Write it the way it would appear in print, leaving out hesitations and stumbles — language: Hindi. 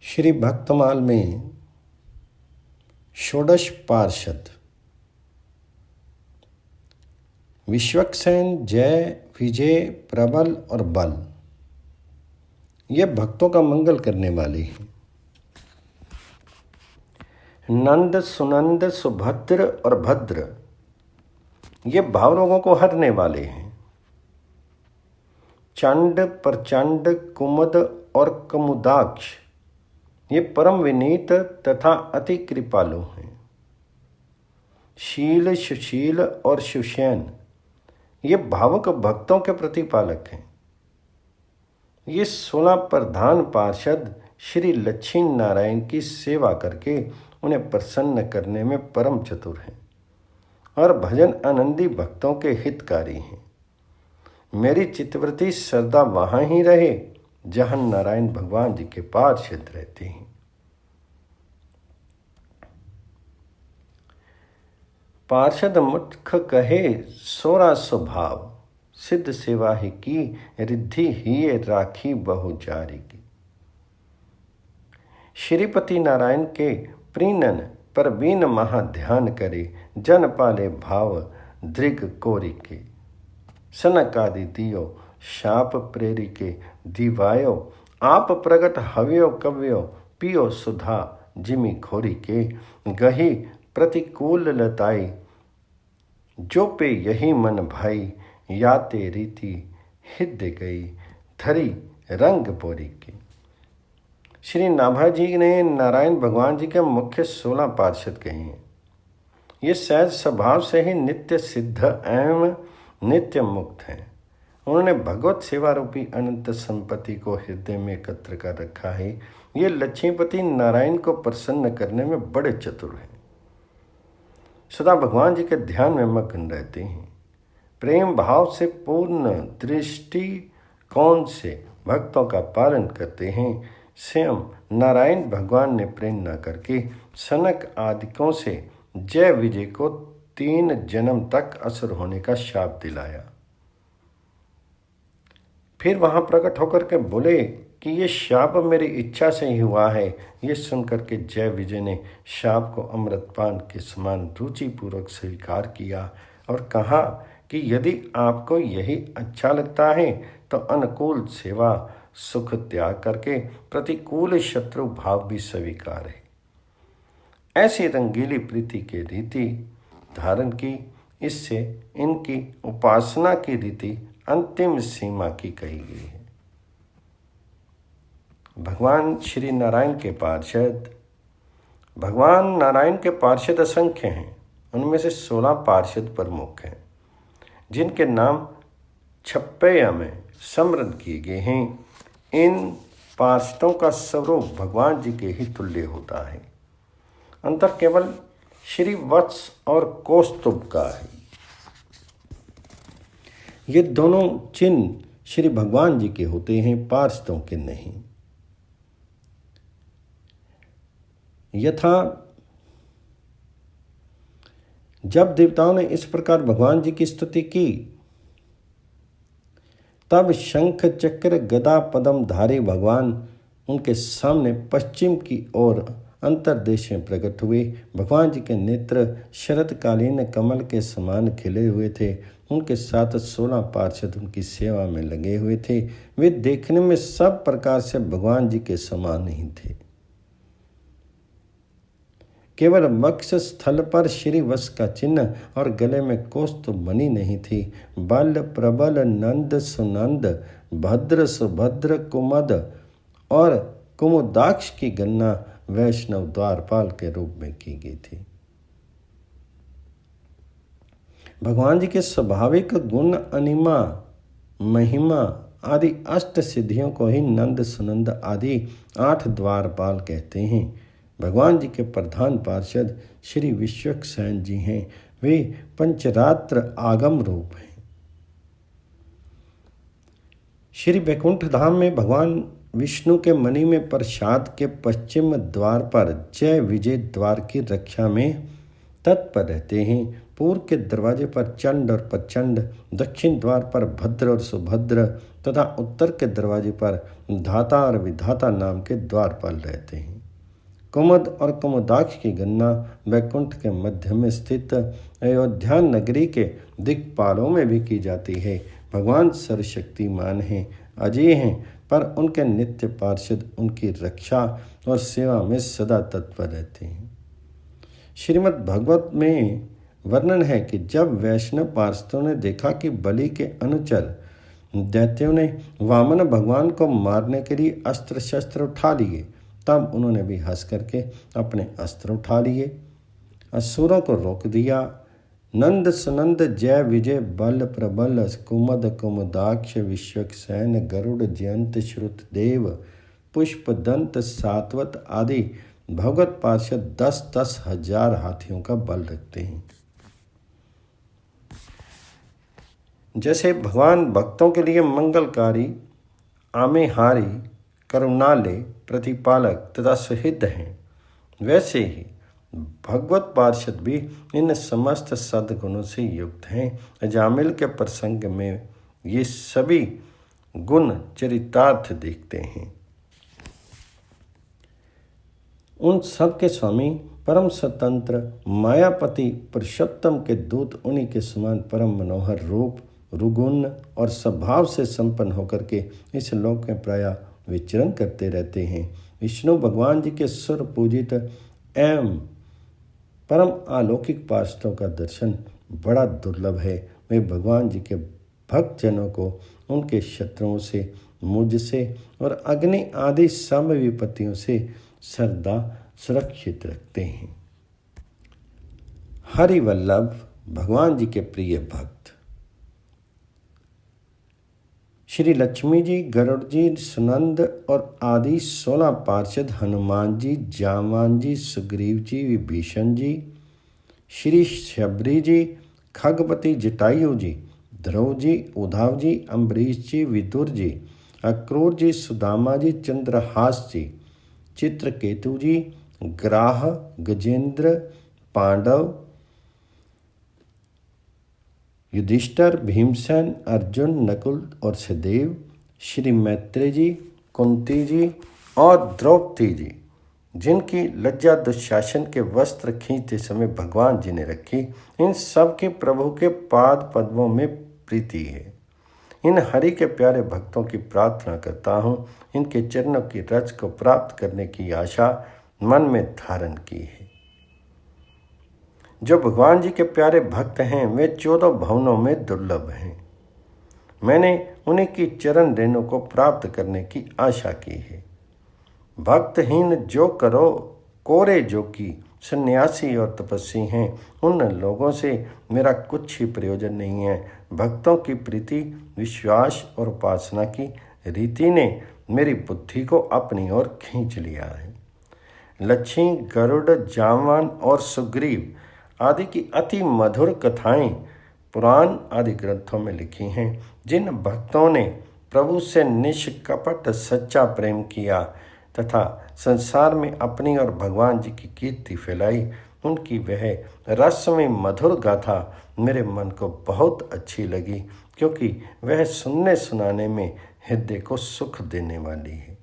श्री भक्तमाल में षोडश पार्षद विश्वक्सेन, जय, विजय, प्रबल और बल ये भक्तों का मंगल करने वाले हैं। नंद, सुनंद, सुभद्र और भद्र ये भाव रोगों को हरने वाले हैं। चंड, प्रचंड, कुमुद और कुमुदाक्ष ये परम विनीत तथा अति कृपालु हैं। शील, सुशील और सुषैन ये भावुक भक्तों के प्रतिपालक हैं। ये 16 प्रधान पार्षद श्री लक्ष्मी नारायण की सेवा करके उन्हें प्रसन्न करने में परम चतुर हैं और भजन आनंदी भक्तों के हितकारी हैं। मेरी चित्तवृत्ति सदा वहाँ ही रहे जहाँ नारायण भगवान जी के पार्षद रहते हैं। पार्षद मुख कहे 16 स्वभाव, सिद्ध सेवा ही की रिद्धि ही राखी बहु जारी की। श्रीपति नारायण के प्रीणन पर बीन महा ध्यान करे, जन पाले भाव दृग कोरि के। सनक आदि दियो शाप प्रेरी के, दिवायो आप प्रगट हव्यो कव्यो, पियो सुधा जिमि खोरी के। गही प्रतिकूल लताई, जो पे यही मन भाई, याते रीति हृदय गई, धरी रंग बोरी के। श्री नाभा जी ने नारायण भगवान जी के मुख्य 16 पार्षद कहे हैं। ये सहज स्वभाव से ही नित्य सिद्ध एवं नित्य मुक्त हैं। उन्होंने भगवत सेवा रूपी अनंत संपत्ति को हृदय में एकत्र कर रखा है। ये लक्ष्मीपति नारायण को प्रसन्न करने में बड़े चतुर हैं। सदा भगवान जी के ध्यान में मग्न रहते हैं। प्रेम भाव से पूर्ण दृष्टि कौन से भक्तों का पालन करते हैं। स्वयं नारायण भगवान ने प्रेरणा करके सनक आदिकों से जय विजय को 3 जन्म तक असुर होने का शाप दिलाया। फिर वहां प्रकट होकर के बोले कि ये शाप मेरी इच्छा से ही हुआ है। ये सुनकर के जय विजय ने शाप को अमृतपान के समान रुचिपूर्वक स्वीकार किया और कहा कि यदि आपको यही अच्छा लगता है तो अनुकूल सेवा सुख त्याग करके प्रतिकूल शत्रु भाव भी स्वीकार है। ऐसी रंगीली प्रीति के रीति धारण की, इससे इनकी उपासना की रीति अंतिम सीमा की कही गई है। भगवान श्री नारायण के पार्षद, भगवान नारायण के पार्षद असंख्य हैं। उनमें से 16 पार्षद प्रमुख हैं जिनके नाम छप्पैया में समृद्ध किए गए हैं। इन पार्षदों का स्वरूप भगवान जी के ही तुल्य होता है। अंतर केवल श्री वत्स और कौस्तुभ का है। ये दोनों चिन्ह श्री भगवान जी के होते हैं, पार्षदों के नहीं। यथा जब देवताओं ने इस प्रकार भगवान जी की स्तुति की, तब शंख चक्र गदा पद्म धारी भगवान उनके सामने पश्चिम की ओर अंतर्देश में प्रकट हुए। भगवान जी के नेत्र शरतकालीन कमल के समान खिले हुए थे। उनके साथ 16 पार्षद उनकी सेवा में लगे हुए थे। वे देखने में सब प्रकार से भगवान जी के समान ही थे। केवल वक्ष स्थल पर श्री वत्स का चिन्ह और गले में कौस्तुभ मणि नहीं थी। बल, प्रबल, नंद, सुनंद, भद्र, सुभद्र, कुमुद और कुमुदाक्ष की गणना वैष्णव द्वारपाल के रूप में की गई थी। भगवान जी के स्वाभाविक गुण अनिमा, महिमा आदि अष्ट सिद्धियों को ही नंद, सुनंद आदि 8 द्वारपाल कहते हैं। भगवान जी के प्रधान पार्षद श्री विश्वक्सेन जी हैं। वे पंचरात्र आगम रूप हैं। श्री वैकुंठ धाम में भगवान विष्णु के मणि में प्रसाद के पश्चिम द्वार पर जय विजय द्वार की रक्षा में तत्पर रहते हैं। पूर्व के दरवाजे पर चंड और प्रचंड, दक्षिण द्वार पर भद्र और सुभद्र तथा उत्तर के दरवाजे पर धाता और विधाता नाम के द्वारपाल रहते हैं। कुमुद और कुमुदाक्ष की गणना वैकुंठ के मध्य में स्थित अयोध्या नगरी के दिक्पालों में भी की जाती है। भगवान सर्वशक्तिमान हैं, अजय हैं, पर उनके नित्य पार्षद उनकी रक्षा और सेवा में सदा तत्पर रहते हैं। श्रीमद् भागवत में वर्णन है कि जब वैष्णव पार्षदों ने देखा कि बलि के अनुचर दैत्यों ने वामन भगवान को मारने के लिए अस्त्र शस्त्र उठा लिए, तब उन्होंने भी हंस करके अपने अस्त्र उठा लिए, असुरों को रोक दिया। नंद सुनंद जय विजय बल प्रबल कुमद कुमुदाक्ष विश्वक्सेन गरुड़ जयंत श्रुत देव पुष्प दंत सात्वत आदि भगवत पार्षद 10-10 हजार हाथियों का बल रखते हैं। जैसे भगवान भक्तों के लिए मंगलकारी, आमेहारी, करुणालय, प्रतिपालक तथा सुहृद हैं, वैसे ही भगवत पार्षद भी इन समस्त सद्गुणों से युक्त हैं। अजामिल के प्रसंग में ये सभी गुण चरितार्थ दिखते हैं। उन सब के स्वामी परम स्वतंत्र मायापति पुरुषोत्तम के दूत उन्हीं के समान परम मनोहर रूप, रुगुण और स्वभाव से संपन्न होकर के इस लोक में प्रायः विचरण करते रहते हैं। विष्णु भगवान जी के सुर पूजित एवं परम अलौकिक पार्षदों का दर्शन बड़ा दुर्लभ है। वे भगवान जी के भक्तजनों को उनके शत्रुओं से, मुझसे और अग्नि आदि सब विपत्तियों से सदा सुरक्षित रखते हैं। हरिवल्लभ भगवान जी के प्रिय भक्त श्री लक्ष्मी जी, गरुड़ जी, सुनंद और आदि 16 पार्षद हनुमान जी, जामान जी, सुग्रीव जी, विभीषण जी, श्री शबरी जी, खगपति जटायु जी, ध्रुव जी, उद्धव जी, अम्बरीश जी, विदुर जी, अक्रूर जी, सुदामा जी, चंद्रहास जी, चित्रकेतु जी, ग्राह, गजेंद्र, पांडव, युधिष्ठिर, भीमसेन, अर्जुन, नकुल और सहदेव, श्री मैत्री जी, कुंती जी और द्रौपदी जी, जिनकी लज्जा दुशासन के वस्त्र खींचते समय भगवान जी ने रखी, इन सब के प्रभु के पाद पद्मों में प्रीति है। इन हरि के प्यारे भक्तों की प्रार्थना करता हूँ, इनके चरणों की रज को प्राप्त करने की आशा मन में धारण की है। जो भगवान जी के प्यारे भक्त हैं वे 14 भवनों में दुर्लभ हैं। मैंने उन्हीं की चरण रेणु को प्राप्त करने की आशा की है। भक्तहीन जो करो कोरे जो की सन्यासी और तपस्वी हैं, उन लोगों से मेरा कुछ ही प्रयोजन नहीं है। भक्तों की प्रीति, विश्वास और उपासना की रीति ने मेरी बुद्धि को अपनी ओर खींच लिया है। लक्ष्मी, गरुड़, जामवान और सुग्रीव आदि की अति मधुर कथाएं पुराण आदि ग्रंथों में लिखी हैं। जिन भक्तों ने प्रभु से निष्कपट सच्चा प्रेम किया तथा संसार में अपनी और भगवान जी की कीर्ति फैलाई, उनकी वह रसमय मधुर गाथा मेरे मन को बहुत अच्छी लगी, क्योंकि वह सुनने सुनाने में हृदय को सुख देने वाली है।